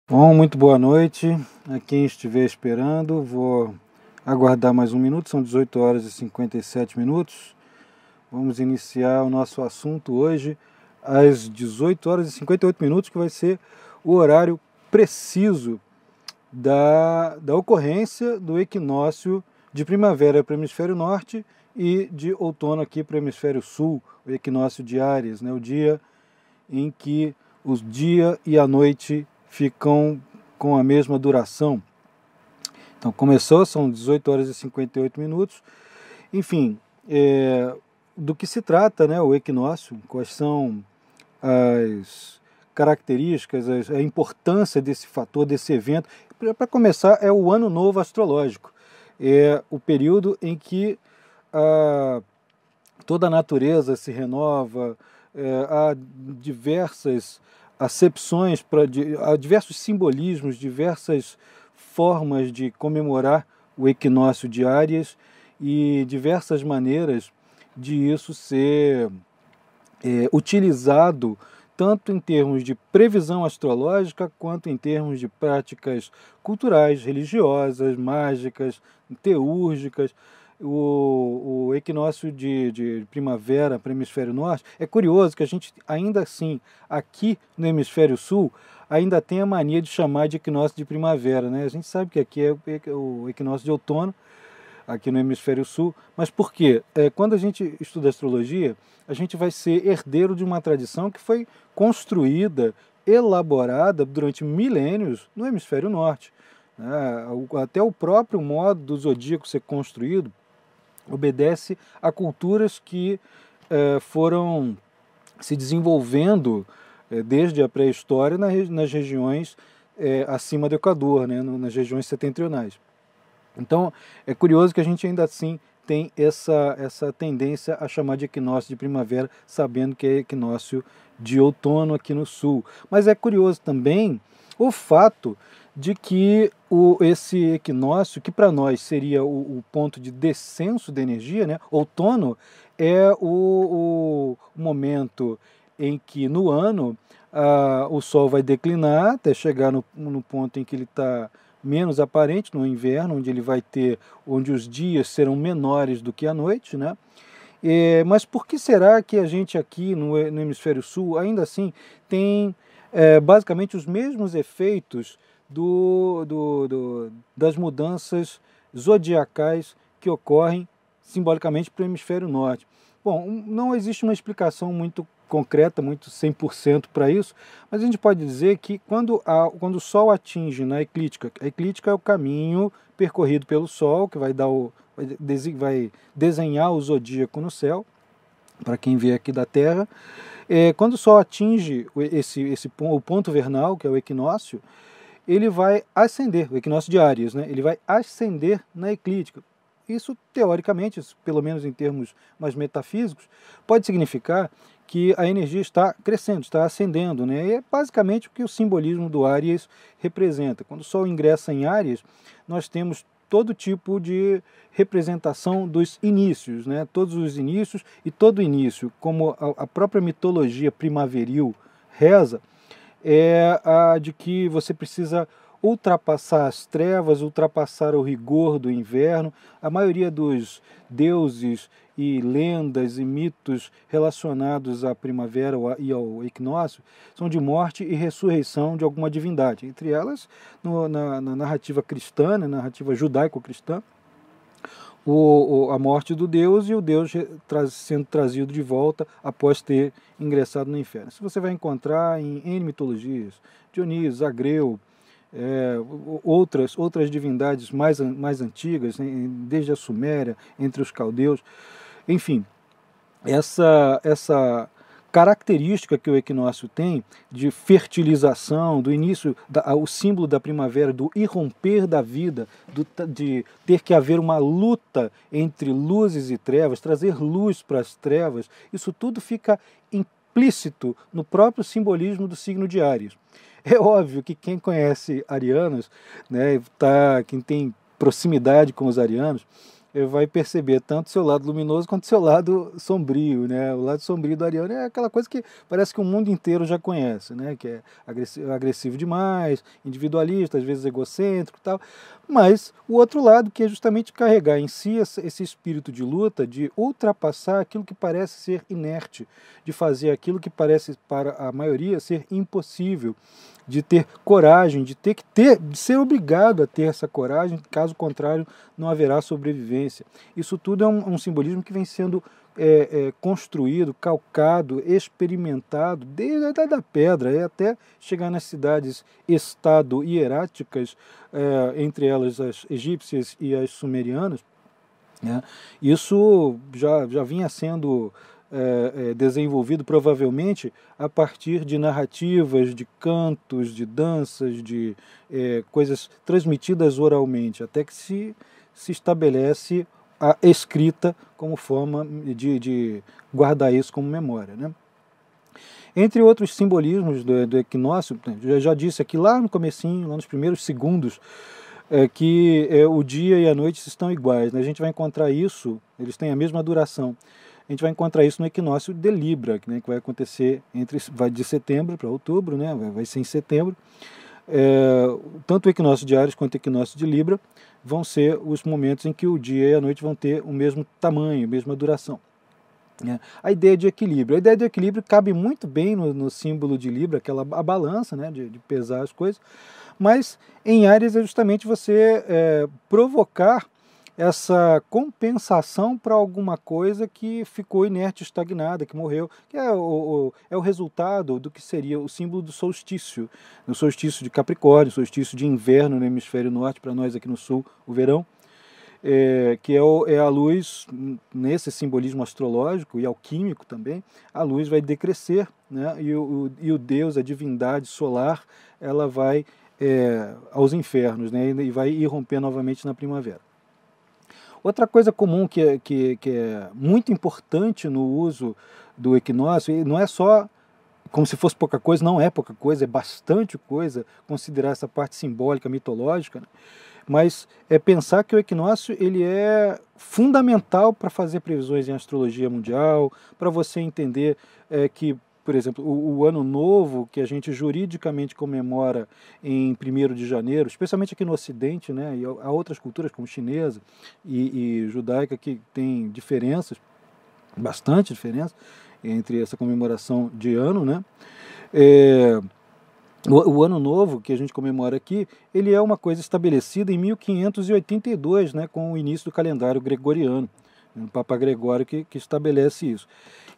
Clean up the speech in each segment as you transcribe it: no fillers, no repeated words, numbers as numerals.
Bom, muito boa noite a quem estiver esperando. Vou aguardar mais um minuto, são 18 horas e 57 minutos. Vamos iniciar o nosso assunto hoje às 18 horas e 58 minutos, que vai ser o horário preciso da ocorrência do equinócio de primavera para o hemisfério norte e de outono aqui para o hemisfério sul, o equinócio de Áries, né? O dia em que o dia e a noite ficam com a mesma duração. Então começou, são 18 horas e 58 minutos. Enfim, do que se trata, né, o equinócio, quais são as características, a importância desse fator, desse evento. Para começar, é o ano novo astrológico. É o período em que toda a natureza se renova, há diversas acepções, há diversos simbolismos, diversas formas de comemorar o equinócio de Áries e diversas maneiras de isso ser utilizado tanto em termos de previsão astrológica quanto em termos de práticas culturais, religiosas, mágicas, teúrgicas. O equinócio de primavera para o hemisfério norte, é curioso que a gente ainda assim, aqui no hemisfério sul, ainda tem a mania de chamar de equinócio de primavera, né? A gente sabe que aqui é o equinócio de outono, aqui no hemisfério sul, mas por quê? Quando a gente estuda astrologia, a gente vai ser herdeiro de uma tradição que foi construída, elaborada durante milênios no hemisfério norte, né? Até o próprio modo do zodíaco ser construído obedece a culturas que foram se desenvolvendo desde a pré-história nas regiões acima do Equador, né, nas regiões setentrionais. Então, é curioso que a gente ainda assim tem essa tendência a chamar de equinócio de primavera, sabendo que é equinócio de outono aqui no sul. Mas é curioso também o fato de que esse equinócio, que para nós seria o ponto de descenso de energia, né? Outono é o momento em que no ano o Sol vai declinar até chegar no ponto em que ele está menos aparente, no inverno, onde os dias serão menores do que a noite, né? Mas por que será que a gente aqui no hemisfério sul ainda assim tem basicamente os mesmos efeitos das mudanças zodiacais que ocorrem simbolicamente para o hemisfério norte? Bom, não existe uma explicação muito concreta, muito 100% para isso, mas a gente pode dizer que quando o Sol atinge na eclíptica, a eclíptica é o caminho percorrido pelo Sol, que vai desenhar o zodíaco no céu, para quem vê aqui da Terra. Quando o Sol atinge o ponto vernal, que é o equinócio, ele vai ascender, o equinócio de Áries, né? Ele vai ascender na eclíptica. Isso, teoricamente, pelo menos em termos mais metafísicos, pode significar que a energia está crescendo, está ascendendo, né? E é basicamente o que o simbolismo do Áries representa. Quando o Sol ingressa em Áries, nós temos todo tipo de representação dos inícios, né? Todos os inícios e todo início, como a própria mitologia primaveril reza, é a de que você precisa ultrapassar as trevas, ultrapassar o rigor do inverno. A maioria dos deuses e lendas e mitos relacionados à primavera e ao equinócio são de morte e ressurreição de alguma divindade. Entre elas, na narrativa cristã, na narrativa judaico-cristã, a morte do Deus e o Deus sendo trazido de volta após ter ingressado no inferno. Isso você vai encontrar em N mitologias, Dionísio, Agreu, outras divindades mais antigas, desde a Suméria, entre os caldeus. Enfim, essa característica que o equinócio tem de fertilização, do início, o símbolo da primavera, do irromper da vida, de ter que haver uma luta entre luzes e trevas, trazer luz para as trevas, isso tudo fica implícito no próprio simbolismo do signo de Áries. É óbvio que quem conhece arianos, né, quem tem proximidade com os arianos, vai perceber tanto o seu lado luminoso quanto o seu lado sombrio, né? O lado sombrio do ariano é aquela coisa que parece que o mundo inteiro já conhece, né? Que é agressivo demais, individualista, às vezes egocêntrico e tal. Mas o outro lado, que é justamente carregar em si esse espírito de luta, de ultrapassar aquilo que parece ser inerte, de fazer aquilo que parece para a maioria ser impossível, de ter coragem, de ser obrigado a ter essa coragem, caso contrário não haverá sobrevivência. Isso tudo é um simbolismo que vem sendo construído, calcado, experimentado desde a Idade da Pedra, até chegar nas cidades-estado hieráticas, entre elas as egípcias e as sumerianas, né? Isso já vinha sendo desenvolvido provavelmente a partir de narrativas, de cantos, de danças, de coisas transmitidas oralmente, até que se estabelece a escrita como forma de guardar isso como memória, né? Entre outros simbolismos do equinócio, eu já disse aqui lá no comecinho, lá nos primeiros segundos, que o dia e a noite estão iguais, né? A gente vai encontrar isso, eles têm a mesma duração. A gente vai encontrar isso no equinócio de Libra, né, que vai acontecer vai de setembro para outubro, né, vai ser em setembro. Tanto o equinócio de Áries quanto o equinócio de Libra vão ser os momentos em que o dia e a noite vão ter o mesmo tamanho, a mesma duração. A ideia de equilíbrio. A ideia de equilíbrio cabe muito bem no símbolo de Libra, a balança, né, de pesar as coisas, mas em Áries é justamente você provocar essa compensação para alguma coisa que ficou inerte, estagnada, que morreu, que é o resultado do que seria o símbolo do solstício, no solstício de Capricórnio, solstício de inverno no hemisfério norte, para nós aqui no sul, o verão, que é a luz, nesse simbolismo astrológico e alquímico também, a luz vai decrescer, né? E o Deus, a divindade solar, ela vai aos infernos, né? E vai irromper novamente na primavera. Outra coisa comum que é muito importante no uso do equinócio, e não é só como se fosse pouca coisa, não é pouca coisa, é bastante coisa, considerar essa parte simbólica, mitológica, né? Mas é pensar que o equinócio ele é fundamental para fazer previsões em astrologia mundial, para você entender que, por exemplo, o ano novo que a gente juridicamente comemora em 1º de janeiro, especialmente aqui no Ocidente, né, e há outras culturas como chinesa e judaica que têm diferenças, bastante diferença entre essa comemoração de ano, né? O Ano Novo que a gente comemora aqui, ele é uma coisa estabelecida em 1582, né, com o início do calendário gregoriano, o Papa Gregório que estabelece isso.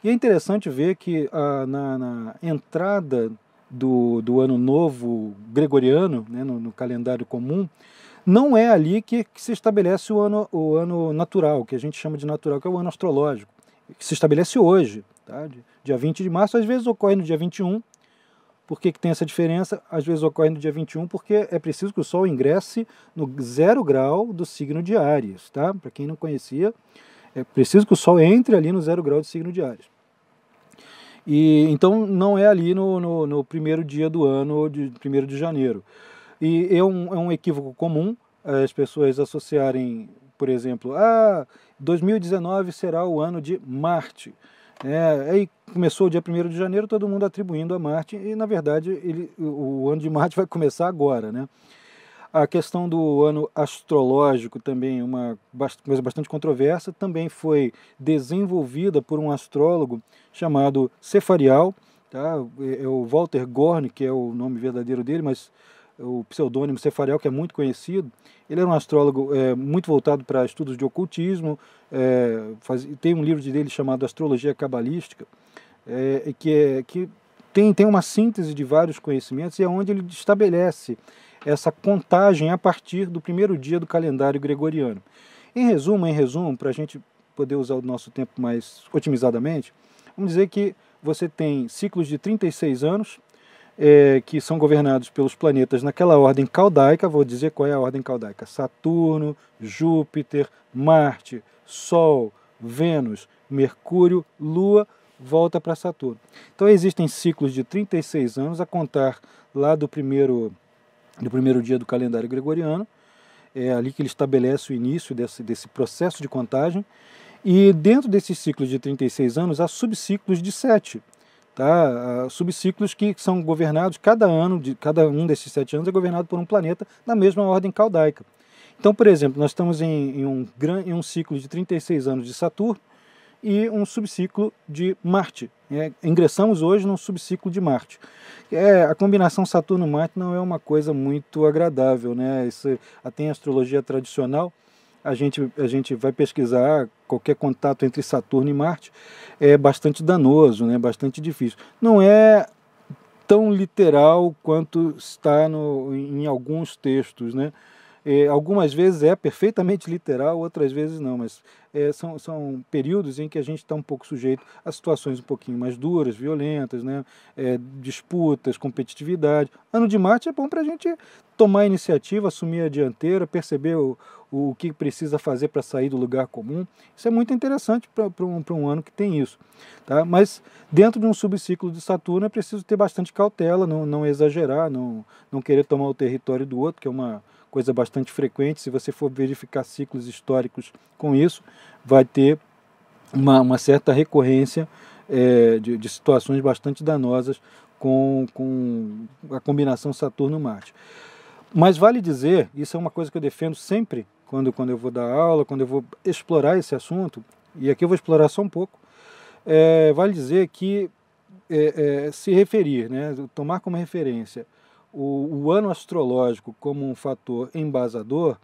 E é interessante ver que na entrada do Ano Novo gregoriano, né, no calendário comum, não é ali que se estabelece o ano natural, que a gente chama de natural, que é o ano astrológico, que se estabelece hoje, tá? Dia 20 de março, às vezes ocorre no dia 21. Por que tem essa diferença? Às vezes ocorre no dia 21, porque é preciso que o Sol ingresse no 0 grau do signo de Áries, tá? Para quem não conhecia, é preciso que o Sol entre ali no 0 grau do signo de Áries. E então não é ali no primeiro dia do ano, de 1º de janeiro. E é um equívoco comum as pessoas associarem, por exemplo, 2019 será o ano de Marte. Aí começou o dia 1º de janeiro, todo mundo atribuindo a Marte, e na verdade o ano de Marte vai começar agora, né? A questão do ano astrológico também, uma coisa bastante controversa, também foi desenvolvida por um astrólogo chamado Cefarial, tá? É o Walter Gorn, que é o nome verdadeiro dele, mas o pseudônimo Cefarial, que é muito conhecido. Ele era um astrólogo muito voltado para estudos de ocultismo, tem um livro dele chamado Astrologia Cabalística, que tem uma síntese de vários conhecimentos e é onde ele estabelece essa contagem a partir do primeiro dia do calendário gregoriano. Em resumo, para a gente poder usar o nosso tempo mais otimizadamente, vamos dizer que você tem ciclos de 36 anos, que são governados pelos planetas naquela ordem caldaica. Vou dizer qual é a ordem caldaica: Saturno, Júpiter, Marte, Sol, Vênus, Mercúrio, Lua, volta para Saturno. Então existem ciclos de 36 anos a contar lá do primeiro dia do calendário gregoriano, é ali que ele estabelece o início desse processo de contagem, e dentro desses ciclos de 36 anos há subciclos de 7. Tá? Subciclos que são governados, cada um desses 7 anos é governado por um planeta na mesma ordem caldaica. Então, por exemplo, nós estamos em um ciclo de 36 anos de Saturno e um subciclo de Marte. Ingressamos hoje num subciclo de Marte. A combinação Saturno-Marte não é uma coisa muito agradável, né? Isso, até em astrologia tradicional, a gente vai pesquisar qualquer contato entre Saturno e Marte, é bastante danoso, né? Bastante difícil. Não é tão literal quanto está em alguns textos, né? Algumas vezes é perfeitamente literal, outras vezes não, mas são períodos em que a gente está um pouco sujeito a situações um pouquinho mais duras, violentas, né? Disputas, competitividade. Ano de Marte é bom para a gente tomar a iniciativa, assumir a dianteira, perceber o que precisa fazer para sair do lugar comum. Isso é muito interessante para um ano que tem isso. Tá? Mas dentro de um subciclo de Saturno é preciso ter bastante cautela, não exagerar, não querer tomar o território do outro, que é uma coisa bastante frequente. Se você for verificar ciclos históricos com isso, vai ter uma certa recorrência de situações bastante danosas com a combinação Saturno-Marte. Mas vale dizer, isso é uma coisa que eu defendo sempre, quando eu vou dar aula, quando eu vou explorar esse assunto, e aqui eu vou explorar só um pouco, vale dizer que se referir, né, tomar como referência o ano astrológico como um fator embasador,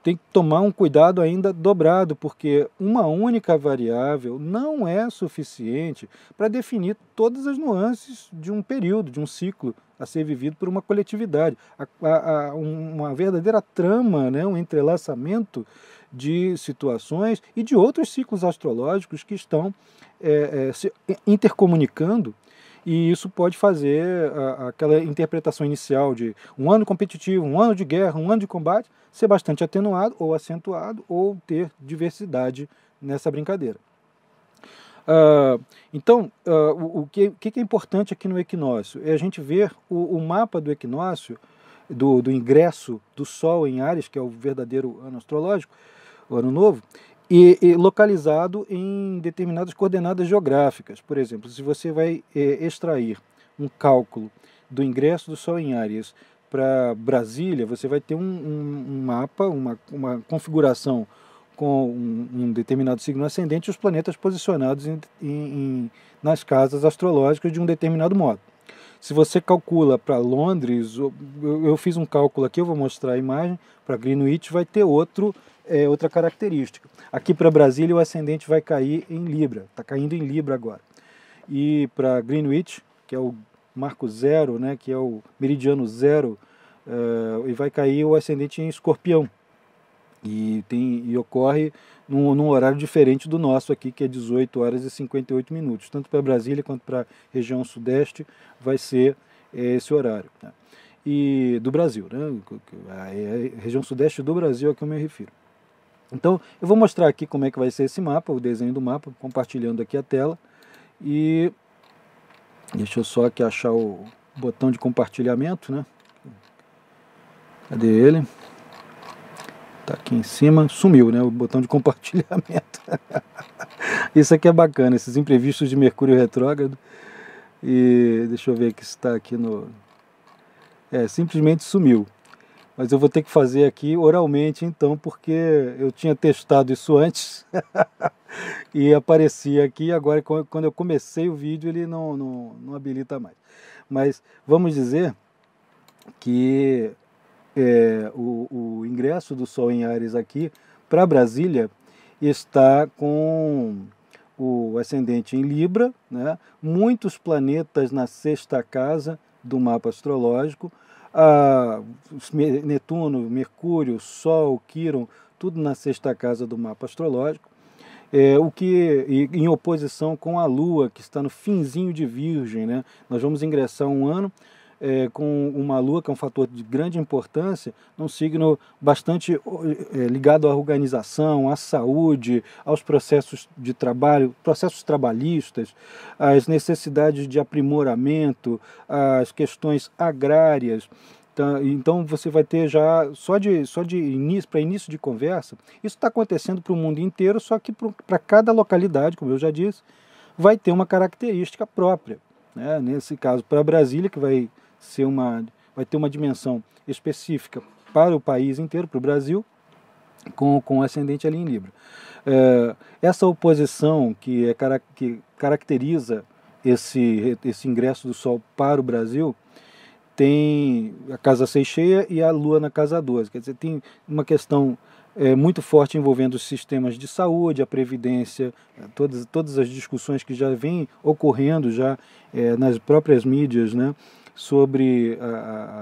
tem que tomar um cuidado ainda dobrado, porque uma única variável não é suficiente para definir todas as nuances de um período, de um ciclo a ser vivido por uma coletividade. Uma verdadeira trama, né, um entrelaçamento de situações e de outros ciclos astrológicos que estão se intercomunicando. E isso pode fazer aquela interpretação inicial de um ano competitivo, um ano de guerra, um ano de combate, ser bastante atenuado ou acentuado, ou ter diversidade nessa brincadeira. Então, o que é importante aqui no equinócio? É a gente ver o mapa do equinócio, do ingresso do Sol em Áries, que é o verdadeiro ano astrológico, o ano novo, e localizado em determinadas coordenadas geográficas. Por exemplo, se você vai extrair um cálculo do ingresso do Sol em Áries para Brasília, você vai ter um mapa, uma configuração com um determinado signo ascendente e os planetas posicionados nas casas astrológicas de um determinado modo. Se você calcula para Londres, eu fiz um cálculo aqui, eu vou mostrar a imagem, para Greenwich vai ter outra característica. Aqui para Brasília o ascendente vai cair em Libra, está caindo em Libra agora. E para Greenwich, que é o marco zero, né, que é o meridiano zero, e vai cair o ascendente em Escorpião. E ocorre num horário diferente do nosso aqui, que é 18 horas e 58 minutos. Tanto para Brasília quanto para a região sudeste vai ser esse horário. Né? E do Brasil, né? A região sudeste do Brasil é que eu me refiro. Então, eu vou mostrar aqui como é que vai ser esse mapa, o desenho do mapa, compartilhando aqui a tela. E deixa eu só aqui achar o botão de compartilhamento, né? Cadê ele? Tá aqui em cima, sumiu, né? O botão de compartilhamento. Isso aqui é bacana, esses imprevistos de Mercúrio retrógrado. E deixa eu ver que está aqui no... simplesmente sumiu. Mas eu vou ter que fazer aqui oralmente então, porque eu tinha testado isso antes e aparecia aqui. Agora, quando eu comecei o vídeo, ele não habilita mais. Mas vamos dizer que o ingresso do Sol em Áries aqui para Brasília está com o ascendente em Libra, né? Muitos planetas na sexta casa do mapa astrológico, Netuno, Mercúrio, Sol, Quirón, tudo na sexta casa do mapa astrológico, o que em oposição com a Lua, que está no finzinho de Virgem, né? Nós vamos ingressar um ano com uma Lua, que é um fator de grande importância, num signo bastante ligado à organização, à saúde, aos processos de trabalho, processos trabalhistas, às necessidades de aprimoramento, às questões agrárias. Tá? Então você vai ter já, só de início, para início de conversa, isso está acontecendo para o mundo inteiro, só que para cada localidade, como eu já disse, vai ter uma característica própria, né? Nesse caso, para Brasília, que vai ter uma dimensão específica para o país inteiro, para o Brasil, com ascendente ali em Libra. Essa oposição que caracteriza esse ingresso do Sol para o Brasil tem a casa 6 cheia e a Lua na casa 12. Quer dizer, tem uma questão muito forte envolvendo os sistemas de saúde, a previdência, todas as discussões que já vêm ocorrendo já nas próprias mídias, né, sobre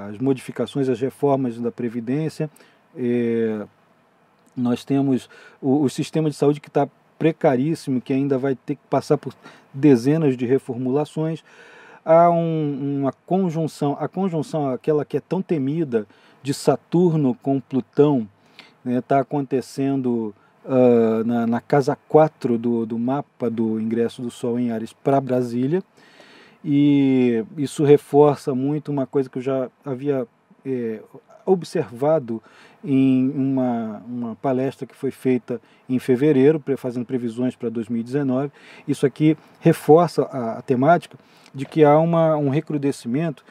as modificações, as reformas da previdência. Nós temos o sistema de saúde que está precaríssimo, que ainda vai ter que passar por dezenas de reformulações. Há uma conjunção, a conjunção, aquela que é tão temida, de Saturno com Plutão, está acontecendo na casa 4 do mapa do ingresso do Sol em Áries para Brasília, e isso reforça muito uma coisa que eu já havia observado em uma palestra que foi feita em fevereiro, fazendo previsões para 2019. Isso aqui reforça a temática de que há um recrudescimento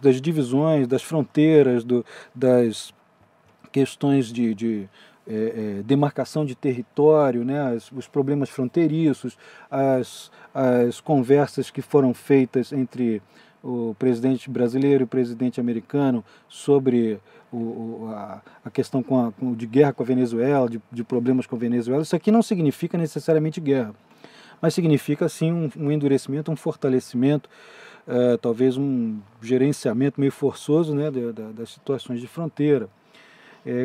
das divisões, das fronteiras, das questões de demarcação de território, né, os problemas fronteiriços, as conversas que foram feitas entre o presidente brasileiro e o presidente americano sobre a questão de guerra com a Venezuela, de problemas com a Venezuela. Isso aqui não significa necessariamente guerra, mas significa sim um endurecimento, um fortalecimento, talvez um gerenciamento meio forçoso, né, das situações de fronteira.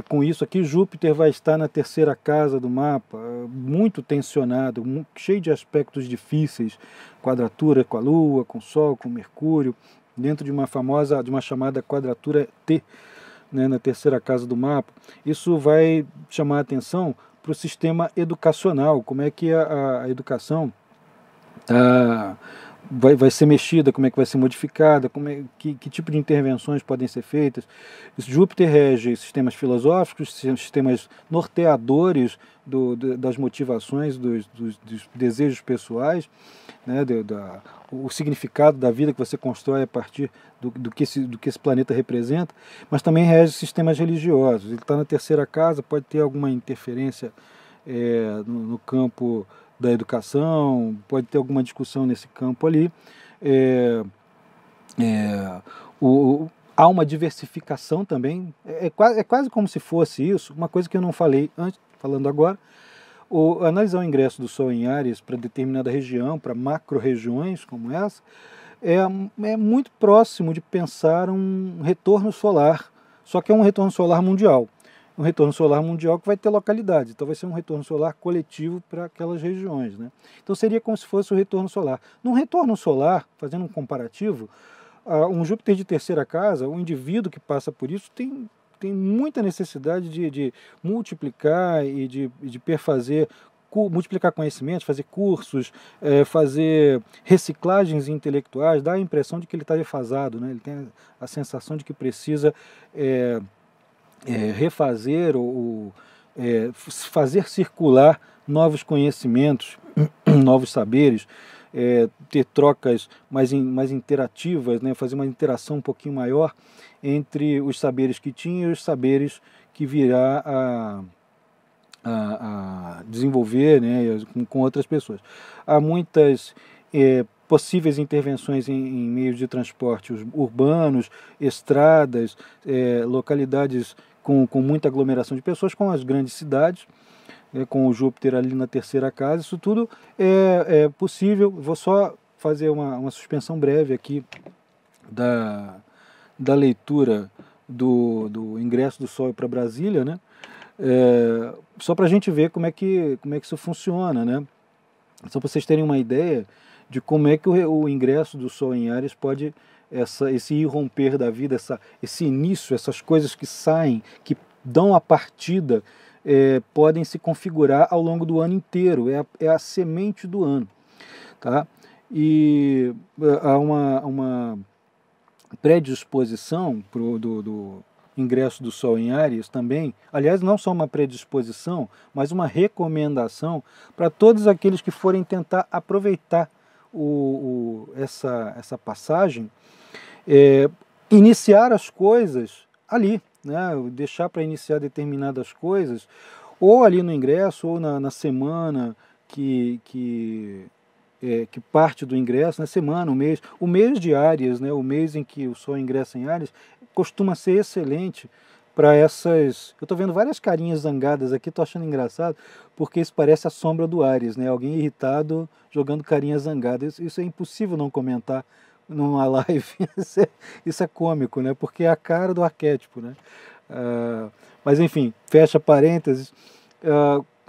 Com isso aqui, Júpiter vai estar na terceira casa do mapa, muito tensionado, cheio de aspectos difíceis, quadratura com a Lua, com o Sol, com Mercúrio, dentro de uma chamada quadratura T, né, na terceira casa do mapa. Isso vai chamar a atenção para o sistema educacional, como é que a educação vai ser mexida, como é que vai ser modificada, que tipo de intervenções podem ser feitas. Júpiter rege sistemas filosóficos, sistemas norteadores das motivações, dos desejos pessoais, né, o significado da vida que você constrói a partir do que esse planeta representa, mas também rege sistemas religiosos. Ele está na terceira casa, pode ter alguma interferência no campo da educação, pode ter alguma discussão nesse campo ali. Há uma diversificação também, é quase como se fosse isso, uma coisa que eu não falei antes, falando agora. Analisar o ingresso do Sol em Áries para determinada região, para macro-regiões como essa, é muito próximo de pensar um retorno solar, só que é um retorno solar mundial. Um retorno solar mundial que vai ter localidade, então vai ser um retorno solar coletivo para aquelas regiões, né? Então seria como se fosse o retorno solar. Num retorno solar, fazendo um comparativo, um Júpiter de terceira casa, o indivíduo que passa por isso tem muita necessidade de multiplicar e de perfazer, multiplicar conhecimentos, fazer cursos, fazer reciclagens intelectuais, dá a impressão de que ele está defasado, né? Ele tem a sensação de que precisa refazer ou fazer circular novos conhecimentos, novos saberes, ter trocas mais interativas, né, fazer uma interação um pouquinho maior entre os saberes que tinha e os saberes que virá a desenvolver, né, com outras pessoas. Há muitas possíveis intervenções em meios de transporte urbanos, estradas, localidades com muita aglomeração de pessoas, com as grandes cidades, com o Júpiter ali na terceira casa. Isso tudo é possível. Vou só fazer uma suspensão breve aqui da leitura do ingresso do Sol para Brasília, né? Só para a gente ver como é que isso funciona, né? Só para vocês terem uma ideia de como é que o ingresso do Sol em Áries pode, esse irromper da vida, esse início, essas coisas que saem, que dão a partida, podem se configurar ao longo do ano inteiro, é a semente do ano. Tá? E há predisposição do ingresso do Sol em Áries também, aliás, não só uma predisposição, mas uma recomendação para todos aqueles que forem tentar aproveitar essa passagem, iniciar as coisas ali, né? Deixar para iniciar determinadas coisas, ou ali no ingresso, ou na semana que parte do ingresso, na semana, o mês de Áries, né? O mês em que o Sol ingressa em Áries, costuma ser excelente para essas... Eu estou vendo várias carinhas zangadas aqui, estou achando engraçado, porque isso parece a sombra do Áries, né? Alguém irritado jogando carinhas zangadas. Isso é impossível não comentar numa live. Isso é cômico, né? Porque é a cara do arquétipo, né? Mas enfim, fecha parênteses.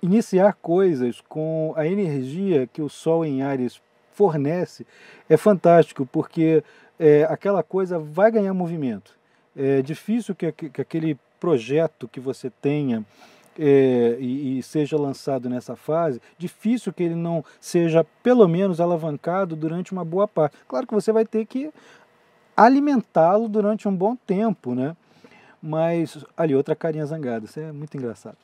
Iniciar coisas com a energia que o Sol em Áries fornece é fantástico, porque aquela coisa vai ganhar movimento. É difícil que aquele projeto que você tenha e seja lançado nessa fase, difícil que ele não seja pelo menos alavancado durante uma boa parte. Claro que você vai ter que alimentá-lo durante um bom tempo, né? Mas, ali, outra carinha zangada, isso é muito engraçado.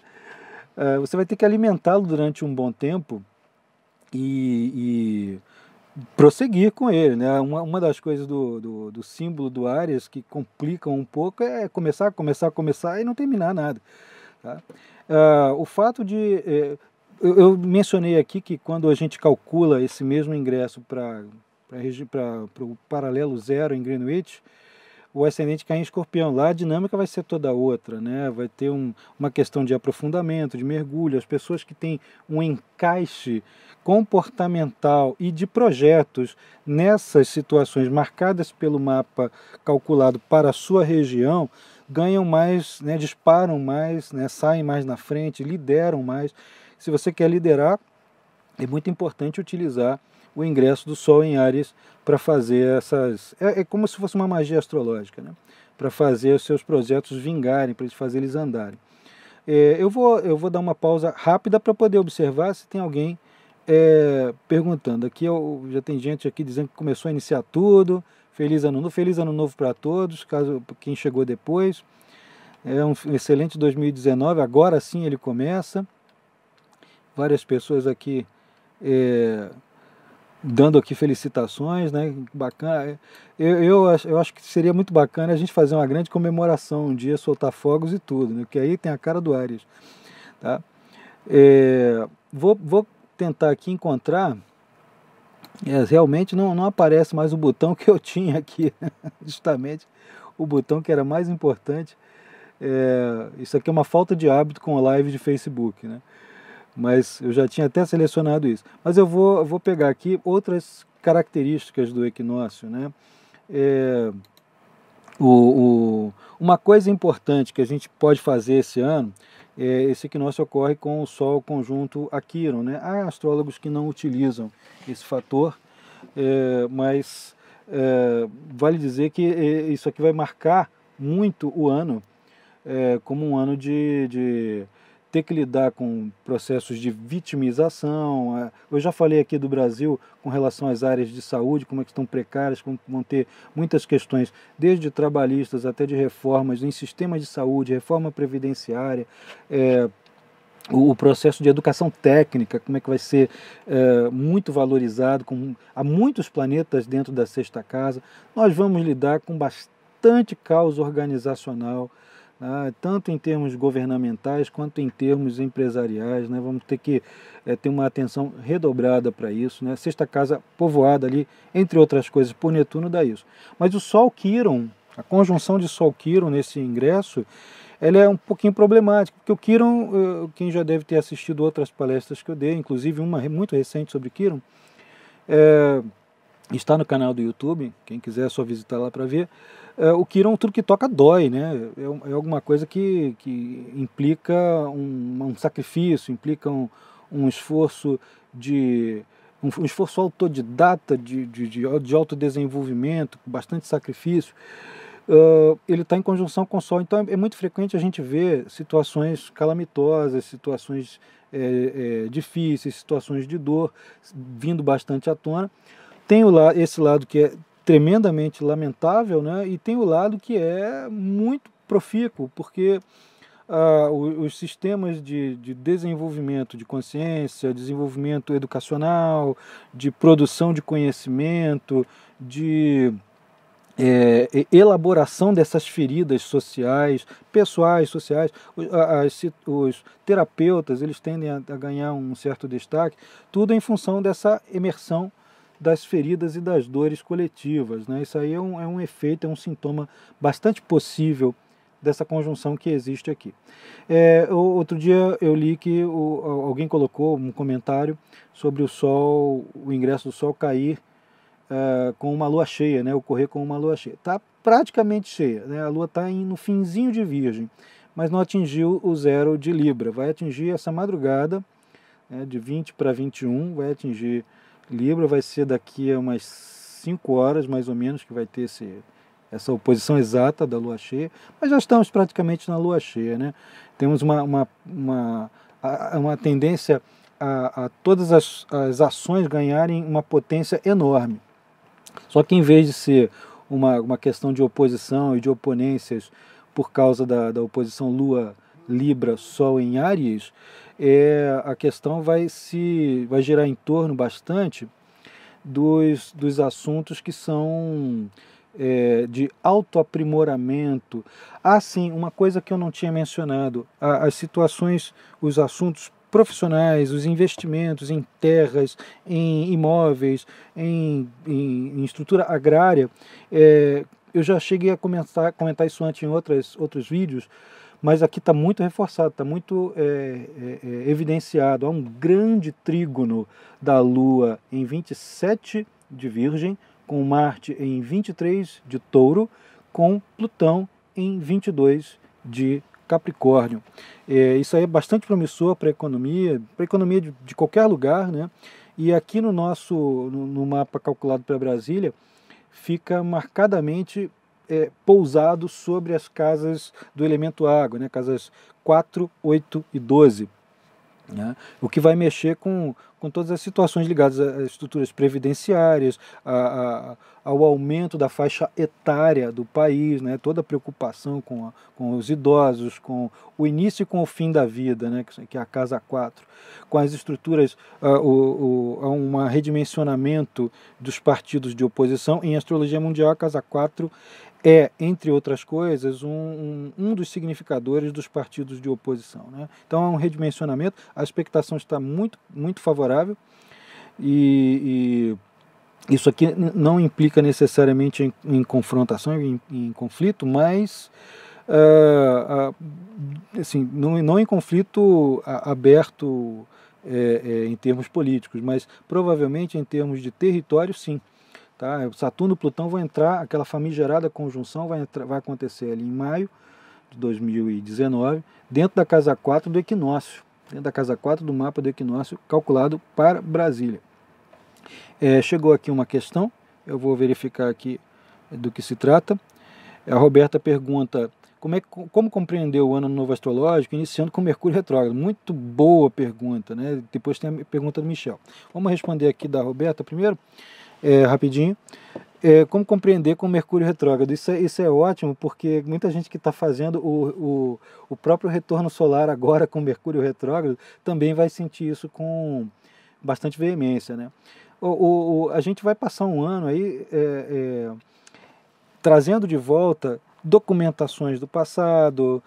Você vai ter que alimentá-lo durante um bom tempo e prosseguir com ele, né? Uma das coisas do símbolo do Áries que complicam um pouco é começar e não terminar nada. Tá? O fato de... eu mencionei aqui que quando a gente calcula esse mesmo ingresso para o paralelo zero em Greenwich, o ascendente cai em Escorpião. Lá a dinâmica vai ser toda outra, né? Vai ter uma questão de aprofundamento, de mergulho. As pessoas que têm um encaixe comportamental e de projetos nessas situações marcadas pelo mapa calculado para a sua região, ganham mais, né? Disparam mais, né? Saem mais na frente, lideram mais. Se você quer liderar, é muito importante utilizar o ingresso do Sol em Áries para fazer essas... É como se fosse uma magia astrológica, né? Para fazer os seus projetos vingarem, para fazer eles andarem. Eu vou dar uma pausa rápida para poder observar se tem alguém perguntando. Aqui já tem gente aqui dizendo que começou a iniciar tudo. Feliz ano novo para todos, caso quem chegou depois. É um excelente 2019, agora sim ele começa. Várias pessoas aqui dando aqui felicitações, né? Bacana. Eu acho que seria muito bacana a gente fazer uma grande comemoração um dia, soltar fogos e tudo, né? Porque aí tem a cara do Áries, tá? Vou tentar aqui encontrar. Realmente não aparece mais o botão que eu tinha aqui, justamente o botão que era mais importante. Isso aqui é uma falta de hábito com a live de Facebook, né? Mas eu já tinha até selecionado isso. Mas eu vou pegar aqui outras características do equinócio, né? Uma coisa importante que a gente pode fazer esse ano, esse equinócio ocorre com o Sol conjunto a Quirón, né? Há astrólogos que não utilizam esse fator, mas vale dizer que isso aqui vai marcar muito o ano, como um ano de ter que lidar com processos de vitimização. Eu já falei aqui do Brasil com relação às áreas de saúde, como é que estão precárias, como vão ter muitas questões, desde trabalhistas até de reformas em sistemas de saúde, reforma previdenciária, o processo de educação técnica, como é que vai ser muito valorizado, há muitos planetas dentro da sexta casa. Nós vamos lidar com bastante caos organizacional, tanto em termos governamentais quanto em termos empresariais, né? Vamos ter que ter uma atenção redobrada para isso, né? Sexta casa povoada ali, entre outras coisas, por Netuno dá isso. Mas o Sol Quirón, a conjunção de Sol Quirón nesse ingresso, ela é um pouquinho problemática, porque o Quirón, quem já deve ter assistido outras palestras que eu dei, inclusive uma muito recente sobre Quirón, está no canal do YouTube, quem quiser é só visitar lá para ver. O Quirón, tudo que toca dói, né? É alguma coisa que implica um sacrifício, implica um esforço um esforço autodidata de autodesenvolvimento, com bastante sacrifício. Ele está em conjunção com o Sol, então é muito frequente a gente ver situações calamitosas, situações difíceis, situações de dor vindo bastante à tona. Tem esse lado que é tremendamente lamentável, né? E tem o lado que é muito profícuo, porque os sistemas de desenvolvimento de consciência, desenvolvimento educacional, de produção de conhecimento, de elaboração dessas feridas sociais, pessoais, sociais, os terapeutas, eles tendem a ganhar um certo destaque, tudo em função dessa imersão das feridas e das dores coletivas, né? Isso aí é um efeito, é um sintoma bastante possível dessa conjunção que existe aqui. Outro dia eu li que alguém colocou um comentário sobre o Sol, o ingresso do Sol cair com uma lua cheia, né? Ocorrer com uma lua cheia. Está praticamente cheia, né? A lua está no finzinho de Virgem, mas não atingiu o zero de Libra. Vai atingir essa madrugada, né, de 20 para 21, vai atingir Libra, vai ser daqui a umas 5 horas mais ou menos que vai ter essa oposição exata da lua cheia, mas já estamos praticamente na lua cheia, né? Temos uma tendência a todas as ações ganharem uma potência enorme. Só que em vez de ser uma questão de oposição e de oponências por causa da oposição Lua, Libra, Sol em Áries, a questão vai girar em torno bastante dos assuntos que são de autoaprimoramento. Sim, uma coisa que eu não tinha mencionado, as situações, os assuntos profissionais, os investimentos em terras, em imóveis, em estrutura agrária. Eu já cheguei a comentar isso antes em outros vídeos, mas aqui está muito reforçado, está muito evidenciado. Há um grande trígono da Lua em 27 de Virgem, com Marte em 23 de Touro, com Plutão em 22 de Capricórnio. Isso aí é bastante promissor para a economia de qualquer lugar, né? E aqui no mapa calculado para Brasília, fica marcadamente pousado sobre as casas do elemento água, né? Casas 4, 8 e 12. Né? O que vai mexer com todas as situações ligadas às estruturas previdenciárias, ao aumento da faixa etária do país, né? Toda a preocupação com os idosos, com o início e com o fim da vida, né? Que é a casa 4, com as estruturas, um redimensionamento dos partidos de oposição. Em astrologia mundial, a casa 4 entre outras coisas, um dos significadores dos partidos de oposição, né? Então é um redimensionamento, a expectação está muito, muito favorável e isso aqui não implica necessariamente em confrontação, em conflito, mas assim, não em conflito aberto em termos políticos, mas provavelmente em termos de território, sim. Tá? Saturno e Plutão vão entrar, aquela famigerada conjunção vai acontecer ali em maio de 2019, dentro da casa 4 do equinócio, dentro da casa 4 do mapa do equinócio, calculado para Brasília. Chegou aqui uma questão, eu vou verificar aqui do que se trata. A Roberta pergunta, como compreender o ano novo astrológico, iniciando com Mercúrio retrógrado? Muito boa pergunta, né? Depois tem a pergunta do Michel. Vamos responder aqui da Roberta primeiro. Rapidinho, como compreender com Mercúrio retrógrado? Isso é ótimo, porque muita gente que está fazendo o próprio retorno solar agora com Mercúrio retrógrado também vai sentir isso com bastante veemência, né? A gente vai passar um ano aí trazendo de volta documentações do passado,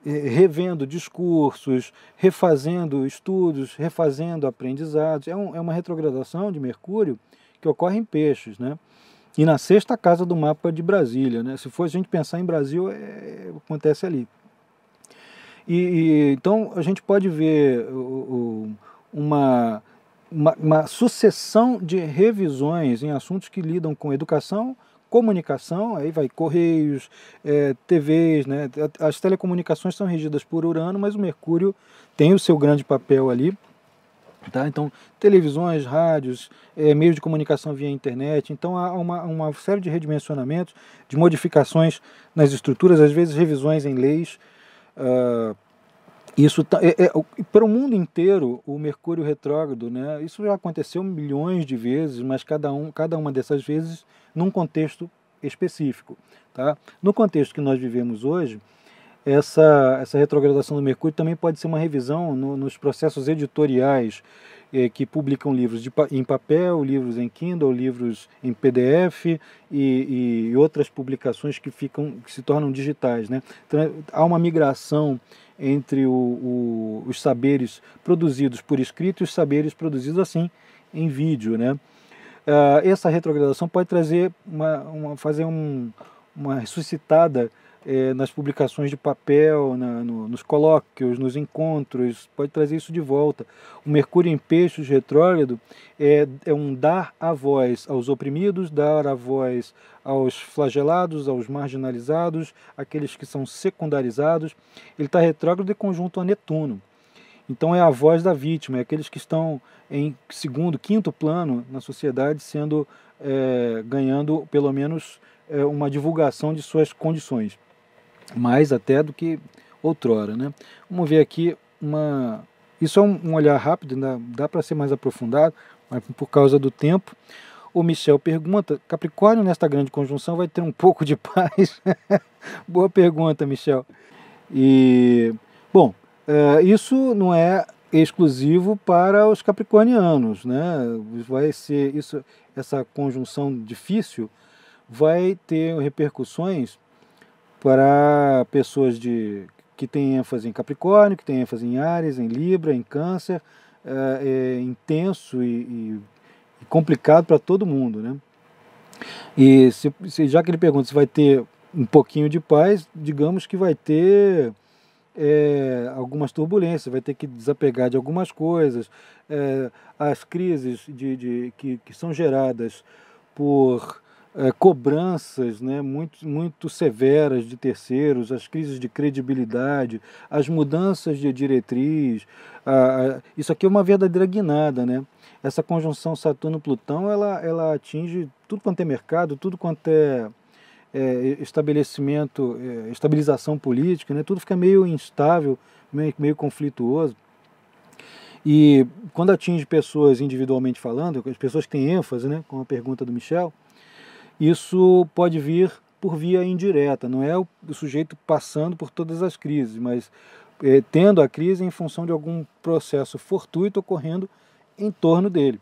revendo discursos, refazendo estudos, refazendo aprendizados. É uma retrogradação de Mercúrio que ocorre em Peixes, né? E na sexta casa do mapa de Brasília, né? Se for a gente pensar em Brasil, acontece ali. Então a gente pode ver uma sucessão de revisões em assuntos que lidam com educação, comunicação, aí vai Correios, TVs, né? As telecomunicações são regidas por Urano, mas o Mercúrio tem o seu grande papel ali. Tá? Então, televisões, rádios, meios de comunicação via internet. Então, há uma série de redimensionamentos, de modificações nas estruturas, às vezes revisões em leis, Isso para o mundo inteiro, o Mercúrio retrógrado, né? Isso já aconteceu milhões de vezes, mas cada uma dessas vezes num contexto específico, tá? No contexto que nós vivemos hoje, essa retrogradação do Mercúrio também pode ser uma revisão nos processos editoriais que publicam livros em papel, livros em Kindle, livros em PDF e outras publicações que se tornam digitais, né? Então, há uma migração entre os saberes produzidos por escrito e os saberes produzidos assim em vídeo, né? Essa retrogradação pode trazer fazer uma ressuscitada nas publicações de papel, nos colóquios, nos encontros, pode trazer isso de volta. O Mercúrio em Peixes retrógrado é um dar a voz aos oprimidos, dar a voz aos flagelados, aos marginalizados, aqueles que são secundarizados. Ele está retrógrado e conjunto a Netuno. Então é a voz da vítima, é aqueles que estão em segundo, quinto plano na sociedade, ganhando pelo menos uma divulgação de suas condições, mais até do que outrora, né? Vamos ver aqui isso é um olhar rápido, ainda dá para ser mais aprofundado, mas por causa do tempo. O Michel pergunta: Capricórnio nesta grande conjunção vai ter um pouco de paz? Boa pergunta, Michel. E bom, isso não é exclusivo para os capricornianos, né? Vai ser isso, essa conjunção difícil vai ter repercussões para pessoas que têm ênfase em Capricórnio, que têm ênfase em Áries, em Libra, em Câncer. É intenso e complicado para todo mundo, né? E já que ele pergunta se vai ter um pouquinho de paz, digamos que vai ter algumas turbulências, vai ter que desapegar de algumas coisas. As crises que são geradas por cobranças, né, muito severas de terceiros, as crises de credibilidade, as mudanças de diretriz, isso aqui é uma verdadeira guinada, né? Essa conjunção Saturno-Plutão, ela atinge tudo quanto é mercado, tudo quanto é estabilização política, né? Tudo fica meio instável, meio conflituoso. E quando atinge pessoas individualmente falando, as pessoas que têm ênfase, né, com a pergunta do Michel, isso pode vir por via indireta, não é o sujeito passando por todas as crises, mas tendo a crise em função de algum processo fortuito ocorrendo em torno dele.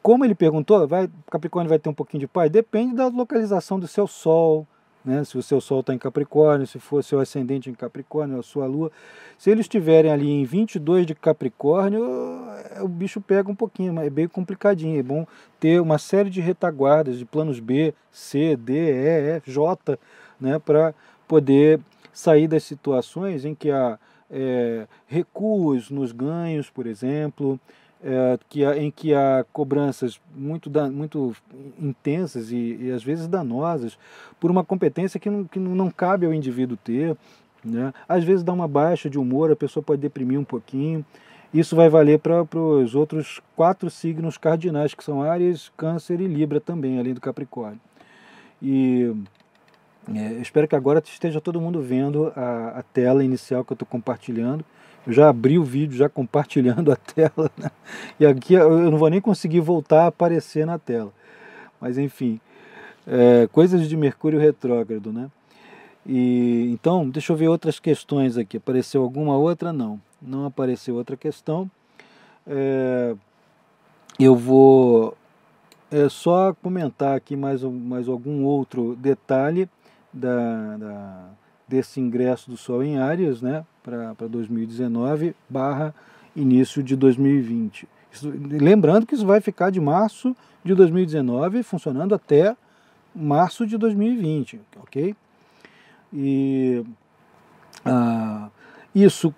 Como ele perguntou, Capricórnio vai ter um pouquinho de paz? Depende da localização do seu Sol, né? Se o seu Sol está em Capricórnio, se for seu ascendente em Capricórnio, a sua Lua. Se eles estiverem ali em 22 de Capricórnio, o bicho pega um pouquinho, mas é bem complicadinho. É bom ter uma série de retaguardas, de planos B, C, D, E, F, J, né? Para poder sair das situações em que há recuos nos ganhos, por exemplo, em que há cobranças muito intensas e às vezes danosas por uma competência que não cabe ao indivíduo ter, né? Às vezes dá uma baixa de humor, a pessoa pode deprimir um pouquinho. Isso vai valer para os outros 4 signos cardinais, que são Áries, Câncer e Libra também, além do Capricórnio. E espero que agora esteja todo mundo vendo a tela inicial que eu estou compartilhando. Eu já abri o vídeo, já compartilhando a tela, né? E aqui eu não vou nem conseguir voltar a aparecer na tela. Mas enfim, coisas de Mercúrio retrógrado, né? Então, deixa eu ver outras questões aqui. Apareceu alguma outra? Não. Não apareceu outra questão. Eu vou só comentar aqui mais algum outro detalhe desse ingresso do Sol em Áries, né, para 2019 / início de 2020. Lembrando que isso vai ficar de março de 2019 funcionando até março de 2020, ok? E isso,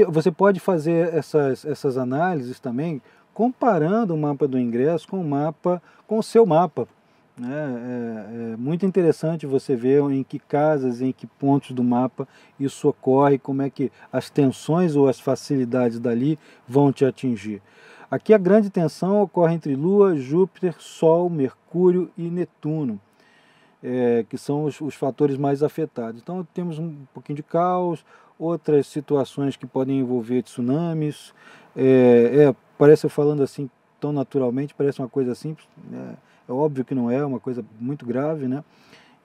você pode fazer essas análises também comparando o mapa do ingresso com o seu mapa, né? É muito interessante você ver em que casas, em que pontos do mapa isso ocorre, como é que as tensões ou as facilidades dali vão te atingir. Aqui a grande tensão ocorre entre Lua, Júpiter, Sol, Mercúrio e Netuno, que são os fatores mais afetados. Então temos um pouquinho de caos, outras situações que podem envolver tsunamis. Parece eu falando assim tão naturalmente, parece uma coisa simples, né? É óbvio que não é, uma coisa muito grave, né?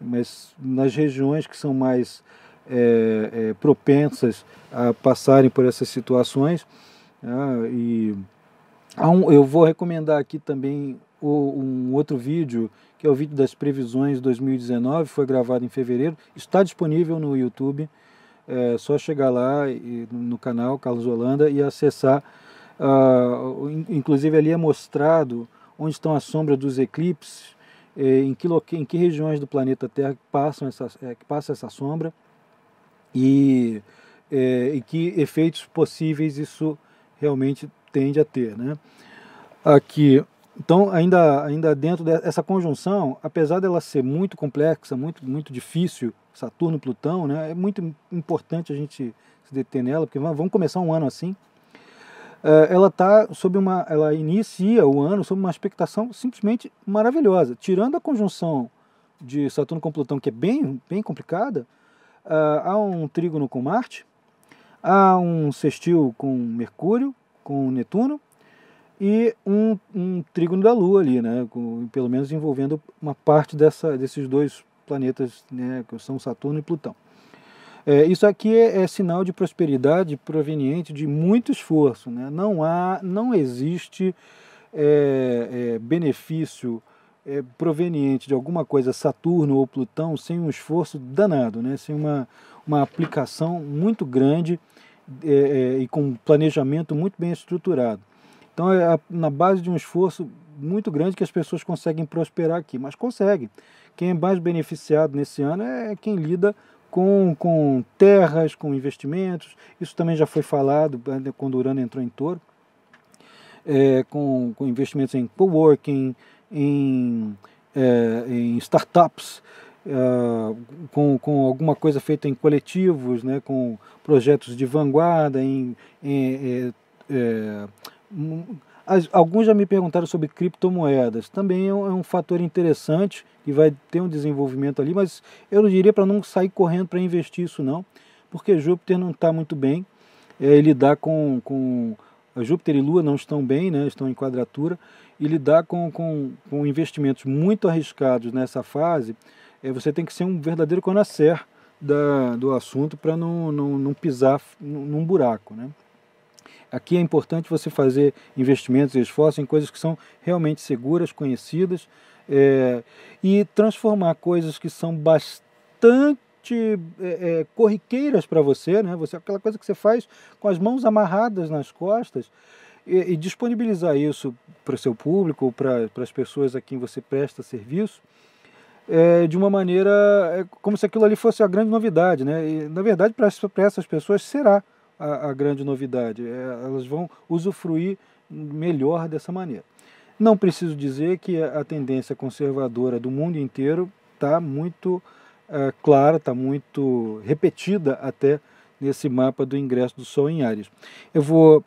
Mas nas regiões que são mais propensas a passarem por essas situações, e eu vou recomendar aqui também um outro vídeo, que é o vídeo das previsões de 2019, foi gravado em fevereiro, está disponível no YouTube, é só chegar lá no canal Carlos Holanda e acessar. Inclusive ali é mostrado onde estão as sombras dos eclipses, em que regiões do planeta Terra que passa essa sombra e que efeitos possíveis isso realmente tende a ter, né? Aqui, então, ainda dentro dessa conjunção, apesar dela ser muito complexa, muito difícil, Saturno e Plutão, né, é muito importante a gente se deter nela, porque vamos começar um ano assim. Ela inicia o ano sob uma expectação simplesmente maravilhosa. Tirando a conjunção de Saturno com Plutão, que é bem complicada, há um trígono com Marte, há um sextil com Mercúrio, com Netuno, e um trígono da Lua ali, né, pelo menos envolvendo uma parte desses dois planetas, né, que são Saturno e Plutão. Isso aqui é sinal de prosperidade proveniente de muito esforço, né? Não existe benefício proveniente de alguma coisa, Saturno ou Plutão, sem um esforço danado, né? Sem uma aplicação muito grande e com um planejamento muito bem estruturado. Então é na base de um esforço muito grande que as pessoas conseguem prosperar aqui, mas conseguem. Quem é mais beneficiado nesse ano é quem lida com terras, com investimentos. Isso também já foi falado quando Urano entrou em Touro, com investimentos em coworking, em startups, com alguma coisa feita em coletivos, né, com projetos de vanguarda, alguns já me perguntaram sobre criptomoedas, também é um fator interessante e vai ter um desenvolvimento ali, mas eu não diria para não sair correndo para investir isso não, porque Júpiter não está muito bem, ele dá Júpiter e Lua não estão bem, né, estão em quadratura, e lidar com investimentos muito arriscados nessa fase, você tem que ser um verdadeiro conhecer do assunto para não pisar num buraco, né? Aqui é importante você fazer investimentos e esforços em coisas que são realmente seguras, conhecidas, e transformar coisas que são bastante corriqueiras para você, né? Aquela coisa que você faz com as mãos amarradas nas costas, e disponibilizar isso para o seu público ou para as pessoas a quem você presta serviço, de uma maneira como se aquilo ali fosse a grande novidade, né? E, na verdade, para essas pessoas será a grande novidade. Elas vão usufruir melhor dessa maneira. Não preciso dizer que a tendência conservadora do mundo inteiro está muito clara, está muito repetida até nesse mapa do ingresso do Sol em Áries. Eu vou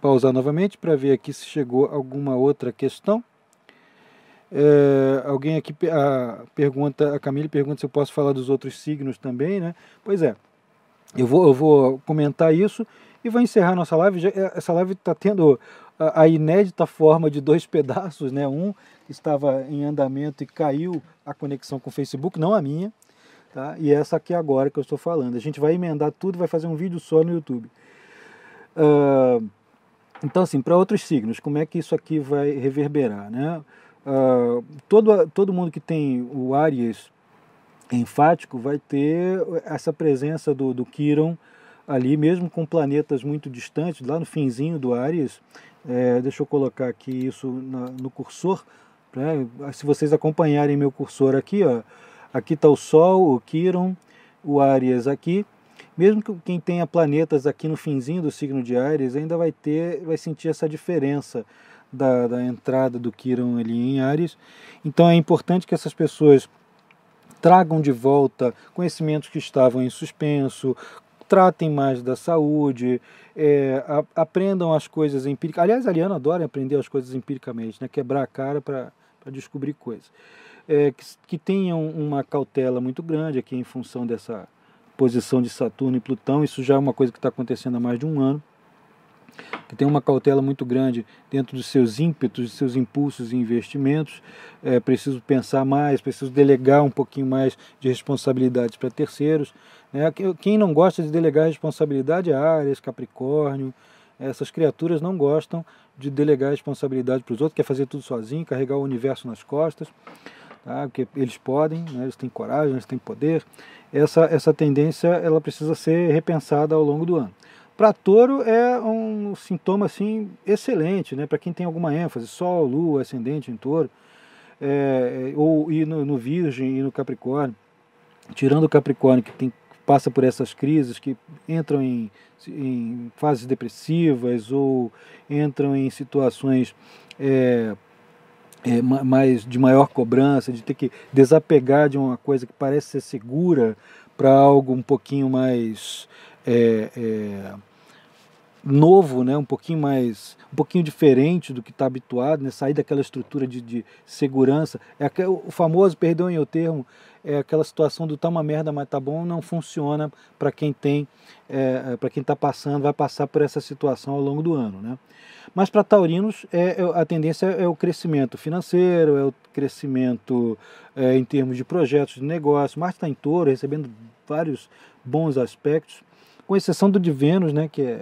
pausar novamente para ver aqui se chegou alguma outra questão. Alguém aqui a Camille pergunta se eu posso falar dos outros signos também, né? Pois é. Eu vou comentar isso e vou encerrar nossa live. Essa live está tendo a inédita forma de dois pedaços, né? Um estava em andamento e caiu a conexão com o Facebook, não a minha, tá? E essa aqui agora que eu estou falando. A gente vai emendar tudo, vai fazer um vídeo só no YouTube. Então, assim, para outros signos, como é que isso aqui vai reverberar, né? Todo mundo que tem o Áries enfático vai ter essa presença do Quirón ali, mesmo com planetas muito distantes, lá no finzinho do Áries. Deixa eu colocar aqui isso no cursor, né? Se vocês acompanharem meu cursor aqui, ó, aqui está o Sol, o Quirón, o Áries aqui. Mesmo que quem tenha planetas aqui no finzinho do signo de Áries, ainda vai sentir essa diferença da entrada do Quirón ali em Áries. Então é importante que essas pessoas tragam de volta conhecimentos que estavam em suspenso, tratem mais da saúde, aprendam as coisas empíricas. Aliás, a Ariana adora aprender as coisas empiricamente, né? Quebrar a cara para descobrir coisas. Que tenham uma cautela muito grande aqui em função posição de Saturno e Plutão. Isso já é uma coisa que está acontecendo há mais de um ano, que tem uma cautela muito grande dentro dos seus ímpetos, dos seus impulsos e investimentos. É preciso pensar mais, preciso delegar um pouquinho mais de responsabilidades para terceiros, né? Quem não gosta de delegar responsabilidade é Áries, Capricórnio. Essas criaturas não gostam de delegar responsabilidade para os outros, quer fazer tudo sozinho, carregar o universo nas costas, tá? Porque eles podem, né? Eles têm coragem, eles têm poder. Essa tendência ela precisa ser repensada ao longo do ano. Para Touro é um sintoma assim excelente, né? Para quem tem alguma ênfase, Sol, Lua, Ascendente em Touro, ou ir no Virgem e no Capricórnio. Tirando o Capricórnio, que passa por essas crises, que entram em fases depressivas ou entram em situações mais de maior cobrança, de ter que desapegar de uma coisa que parece ser segura para algo um pouquinho mais novo, né? Um pouquinho diferente do que está habituado, né? Sair daquela estrutura de segurança. O famoso, perdoem o termo, é aquela situação do tá uma merda, mas tá bom, não funciona para quem para quem está passando, vai passar por essa situação ao longo do ano, né? Mas para taurinos a tendência é o crescimento financeiro, é o crescimento em termos de projetos de negócio. Marte está em Touro, recebendo vários bons aspectos, com exceção do de Vênus, né, que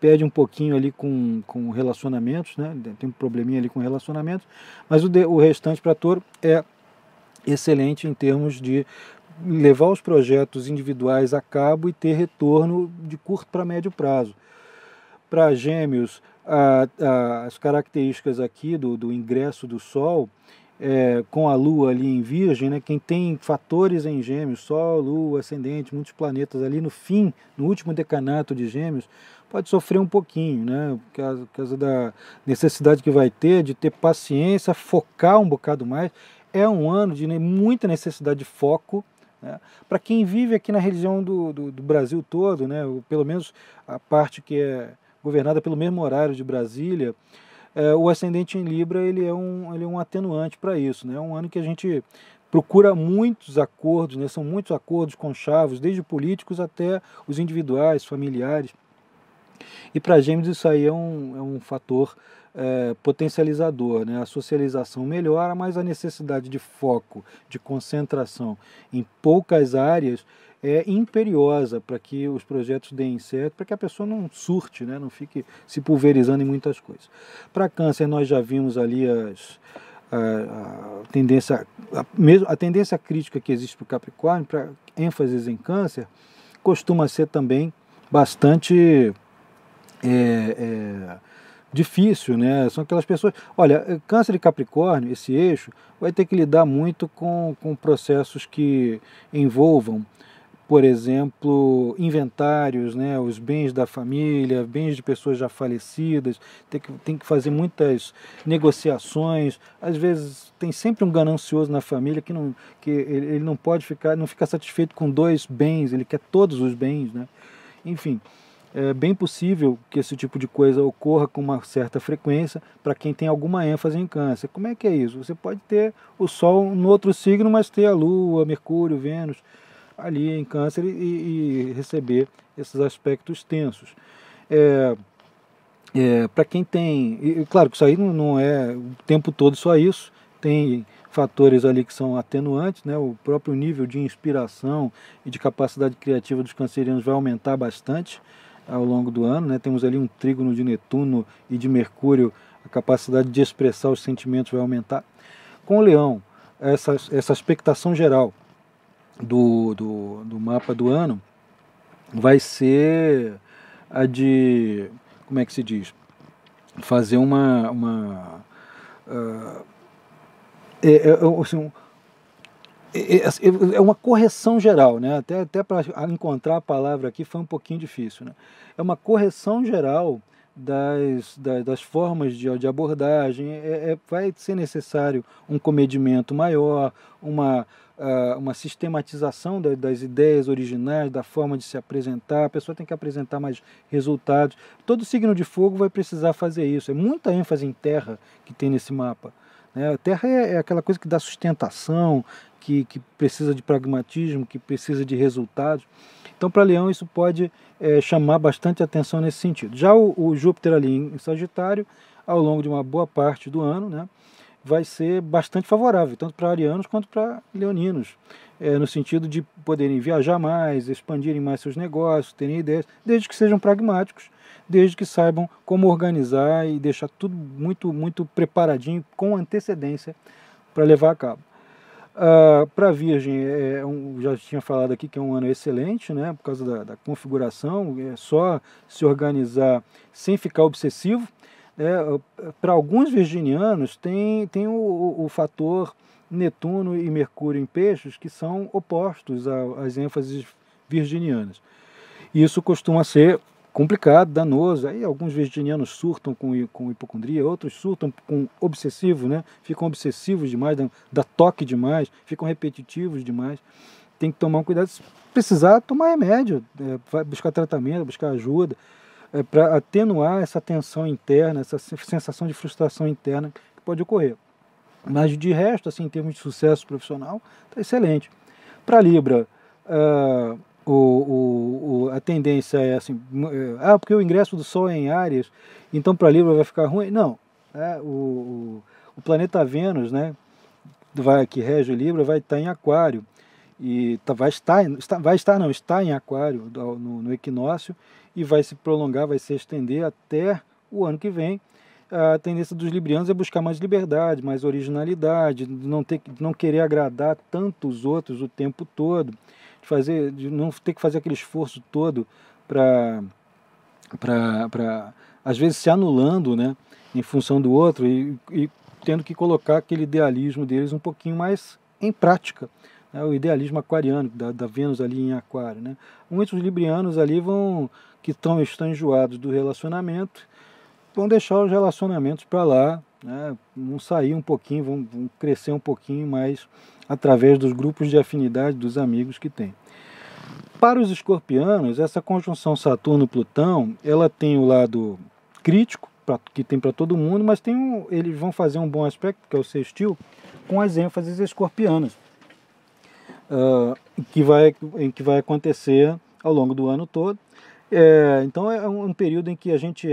perde um pouquinho ali com relacionamentos, né, tem um probleminha ali com relacionamentos, mas o restante para Touro é excelente em termos de levar os projetos individuais a cabo e ter retorno de curto para médio prazo. Para Gêmeos, as características aqui do ingresso do Sol, com a Lua ali em Virgem, né, quem tem fatores em Gêmeos, Sol, Lua, Ascendente, muitos planetas ali no fim, no último decanato de Gêmeos, pode sofrer um pouquinho, né, por causa da necessidade que vai ter de ter paciência, focar um bocado mais. É um ano de muita necessidade de foco, né? Para quem vive aqui na região do Brasil todo, né, pelo menos a parte que é governada pelo mesmo horário de Brasília, o ascendente em Libra ele é um atenuante para isso, né? É um ano que a gente procura muitos acordos, né? São muitos acordos conchavos, desde políticos até os individuais, familiares. E para Gêmeos isso aí é um fator potencializador, né? A socialização melhora, mas a necessidade de foco, de concentração em poucas áreas é imperiosa para que os projetos deem certo, para que a pessoa não surte, né? Não fique se pulverizando em muitas coisas. Para Câncer nós já vimos ali a tendência crítica que existe para o Capricórnio, para ênfases em Câncer, costuma ser também bastante difícil, né? São aquelas pessoas... Olha, Câncer e Capricórnio, esse eixo, vai ter que lidar muito com processos que envolvam, por exemplo, inventários, né? Os bens da família, bens de pessoas já falecidas, tem que fazer muitas negociações. Às vezes tem sempre um ganancioso na família que ele não fica satisfeito com 2 bens, ele quer todos os bens, né? Enfim, é bem possível que esse tipo de coisa ocorra com uma certa frequência para quem tem alguma ênfase em Câncer. Como é que é isso? Você pode ter o Sol no outro signo, mas ter a Lua, Mercúrio, Vênus ali em Câncer e receber esses aspectos tensos. Para quem tem... claro que isso aí não é o tempo todo só isso, tem fatores ali que são atenuantes, né? O próprio nível de inspiração e de capacidade criativa dos cancerianos vai aumentar bastante ao longo do ano, né? Temos ali um trígono de Netuno e de Mercúrio, a capacidade de expressar os sentimentos vai aumentar. Com o Leão, essa expectação geral do mapa do ano vai ser a de, como é que se diz, fazer assim, é uma correção geral, né? Até para encontrar a palavra aqui foi um pouquinho difícil, né? É uma correção geral das formas de abordagem. Vai ser necessário um comedimento maior, uma sistematização das ideias originais, da forma de se apresentar. A pessoa tem que apresentar mais resultados. Todo signo de fogo vai precisar fazer isso. É muita ênfase em terra que tem nesse mapa. A terra é aquela coisa que dá sustentação, que precisa de pragmatismo, que precisa de resultados. Então, para Leão, isso pode chamar bastante atenção nesse sentido. Já o Júpiter ali em Sagitário, ao longo de uma boa parte do ano, né, vai ser bastante favorável, tanto para arianos quanto para leoninos, no sentido de poderem viajar mais, expandirem mais seus negócios, terem ideias, desde que sejam pragmáticos, desde que saibam como organizar e deixar tudo muito, muito preparadinho, com antecedência, para levar a cabo. Para a Virgem, já tinha falado aqui que é um ano excelente, né, por causa da configuração, é só se organizar sem ficar obsessivo. Para alguns virginianos tem o fator Netuno e Mercúrio em Peixes, que são opostos às ênfases virginianas. Isso costuma ser complicado, danoso. Aí alguns virginianos surtam com hipocondria, outros surtam com obsessivo, né? Ficam obsessivos demais, dá toque demais, ficam repetitivos demais. Tem que tomar um cuidado. Se precisar, tomar remédio, vai buscar tratamento, buscar ajuda, para atenuar essa tensão interna, essa sensação de frustração interna que pode ocorrer. Mas de resto, assim, em termos de sucesso profissional, está excelente. Para Libra, a tendência é assim, porque o ingresso do Sol é em Áries, então para Libra vai ficar ruim. Não, o planeta Vênus, né, que rege o Libra, vai estar em Aquário, e está em Aquário no equinócio, e vai se prolongar, vai se estender até o ano que vem. A tendência dos librianos é buscar mais liberdade, mais originalidade, não querer agradar tanto os outros o tempo todo, de não ter que fazer aquele esforço todo para às vezes se anulando, né, em função do outro, e tendo que colocar aquele idealismo deles um pouquinho mais em prática, né, o idealismo aquariano, da Vênus ali em Aquário, né. Muitos librianos ali que estão enjoados do relacionamento, vão deixar os relacionamentos para lá, né, vão sair um pouquinho, vão crescer um pouquinho mais através dos grupos de afinidade dos amigos que tem. Para os escorpianos, essa conjunção Saturno-Plutão, ela tem o lado crítico, que tem para todo mundo, mas eles vão fazer um bom aspecto, que é o sextil, com as ênfases escorpianas, que vai acontecer ao longo do ano todo. Então é um período em que a gente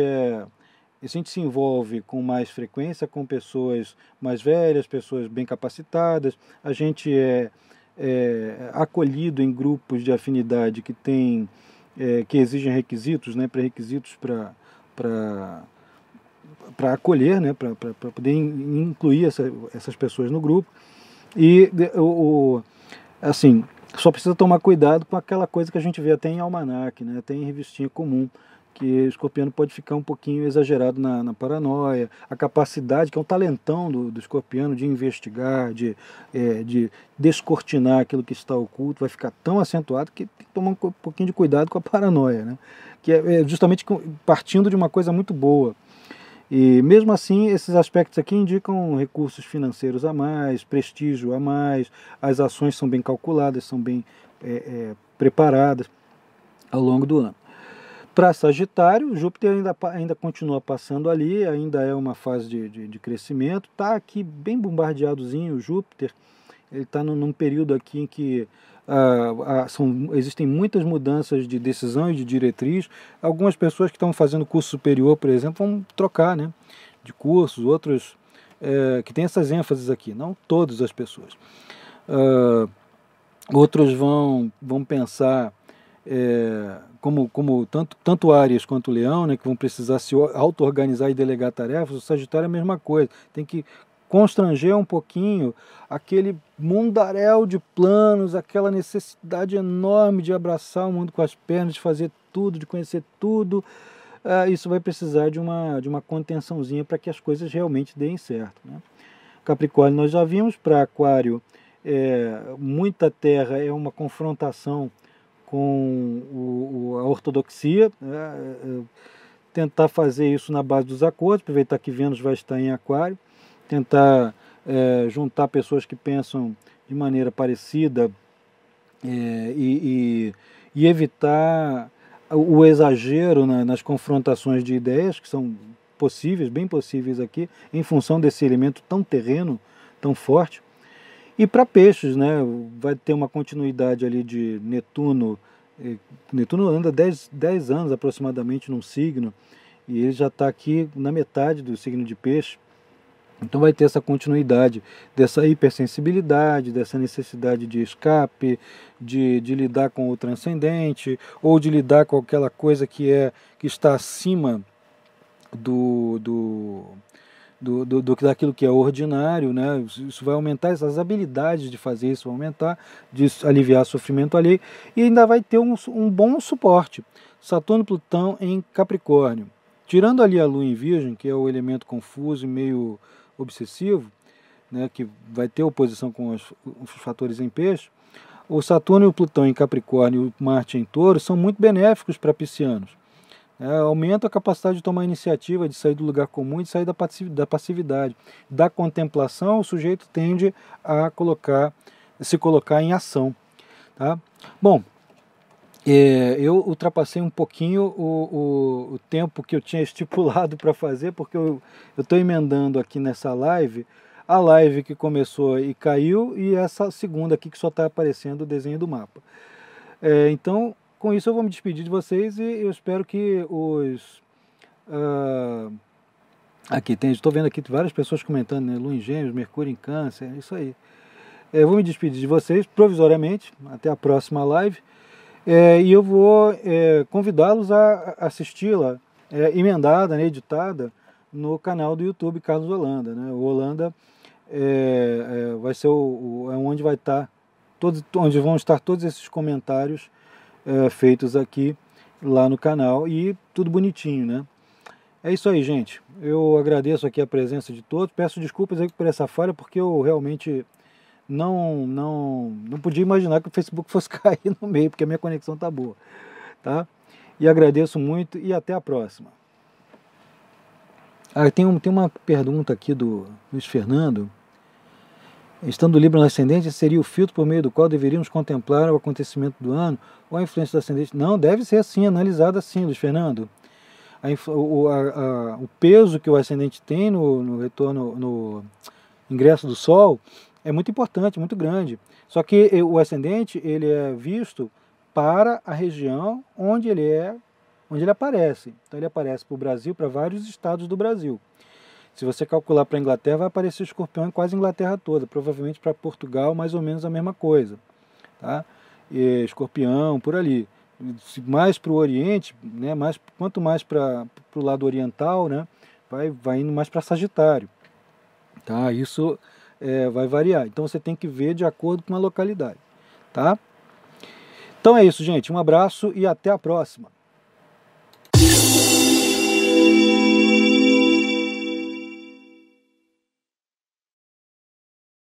se envolve com mais frequência com pessoas mais velhas, pessoas bem capacitadas, a gente é acolhido em grupos de afinidade que exigem requisitos, né, pré-requisitos para acolher, né, para poder incluir essas pessoas no grupo. E assim, só precisa tomar cuidado com aquela coisa que a gente vê até em almanaque, né, até em revistinha comum, que o escorpiano pode ficar um pouquinho exagerado na paranoia, a capacidade, que é um talentão do escorpiano de investigar, de descortinar aquilo que está oculto, vai ficar tão acentuado que tem que tomar um pouquinho de cuidado com a paranoia, né? Que é justamente partindo de uma coisa muito boa. E mesmo assim, esses aspectos aqui indicam recursos financeiros a mais, prestígio a mais, as ações são bem calculadas, são bem preparadas ao longo do ano. Para Sagitário, Júpiter ainda continua passando ali, ainda é uma fase de crescimento, está aqui bem bombardeadozinho o Júpiter, ele está num período aqui em que existem muitas mudanças de decisão e de diretriz. Algumas pessoas que estão fazendo curso superior, por exemplo, vão trocar, né, de cursos, outros que tem essas ênfases aqui, não todas as pessoas. Outros vão pensar como tanto Áries quanto Leão, né, que vão precisar se auto-organizar e delegar tarefas. O Sagitário é a mesma coisa, tem que constranger um pouquinho aquele mundaréu de planos, aquela necessidade enorme de abraçar o mundo com as pernas, de fazer tudo, de conhecer tudo. Isso vai precisar de uma contençãozinha para que as coisas realmente deem certo, né? Capricórnio nós já vimos. Para Aquário, muita terra é uma confrontação com a ortodoxia, tentar fazer isso na base dos acordos, aproveitar que Vênus vai estar em Aquário, tentar juntar pessoas que pensam de maneira parecida e evitar o exagero nas confrontações de ideias, que são possíveis, bem possíveis aqui, em função desse elemento tão terreno, tão forte. E para peixes, né, vai ter uma continuidade ali de Netuno. Netuno anda 10 anos aproximadamente num signo, e ele já está aqui na metade do signo de peixe. Então vai ter essa continuidade dessa hipersensibilidade, dessa necessidade de escape, de lidar com o transcendente, ou de lidar com aquela coisa que está acima do daquilo que é ordinário, né? Isso vai aumentar, essas habilidades de fazer isso vão aumentar, de aliviar sofrimento ali, e ainda vai ter um bom suporte. Saturno e Plutão em Capricórnio. Tirando ali a Lua em Virgem, que é o elemento confuso e meio obsessivo, né, que vai ter oposição com os fatores em peixe, o Saturno e o Plutão em Capricórnio e o Marte em Touro são muito benéficos para piscianos. Aumenta a capacidade de tomar iniciativa, de sair do lugar comum e de sair da passividade. Da contemplação, o sujeito tende a se colocar em ação. Tá? Bom, eu ultrapassei um pouquinho o tempo que eu tinha estipulado para fazer, porque eu estou emendando aqui nessa live a live que começou e caiu, e essa segunda aqui que só está aparecendo o desenho do mapa. Então, com isso eu vou me despedir de vocês, e eu espero que aqui estou vendo aqui várias pessoas comentando, né? Lua em Gêmeos, Mercúrio em Câncer, isso aí. Eu vou me despedir de vocês provisoriamente, até a próxima live, e eu vou convidá-los a assisti-la emendada, né, editada, no canal do YouTube Carlos Holanda. Né? O Holanda vai ser onde vai estar onde vão estar todos esses comentários feitos aqui lá no canal, e tudo bonitinho, né? É isso aí, gente. Eu agradeço aqui a presença de todos. Peço desculpas aí por essa falha, porque eu realmente não podia imaginar que o Facebook fosse cair no meio, porque a minha conexão tá boa, tá? E agradeço muito, e até a próxima. Tem uma pergunta aqui do Luiz Fernando. Estando Libra no ascendente, seria o filtro por meio do qual deveríamos contemplar o acontecimento do ano ou a influência do ascendente? Não, deve ser assim, analisada assim, Luiz Fernando. O peso que o ascendente tem no retorno, no ingresso do Sol, é muito importante, muito grande. Só que o ascendente, ele é visto para a região onde ele aparece. Então ele aparece para o Brasil, para vários estados do Brasil. Se você calcular para a Inglaterra, vai aparecer Escorpião em quase a Inglaterra toda. Provavelmente para Portugal, mais ou menos a mesma coisa. Tá? Escorpião, por ali. Mais para o Oriente, né, quanto mais para o lado oriental, né, vai indo mais para Sagitário. Tá? Isso vai variar. Então você tem que ver de acordo com a localidade. Tá? Então é isso, gente. Um abraço e até a próxima.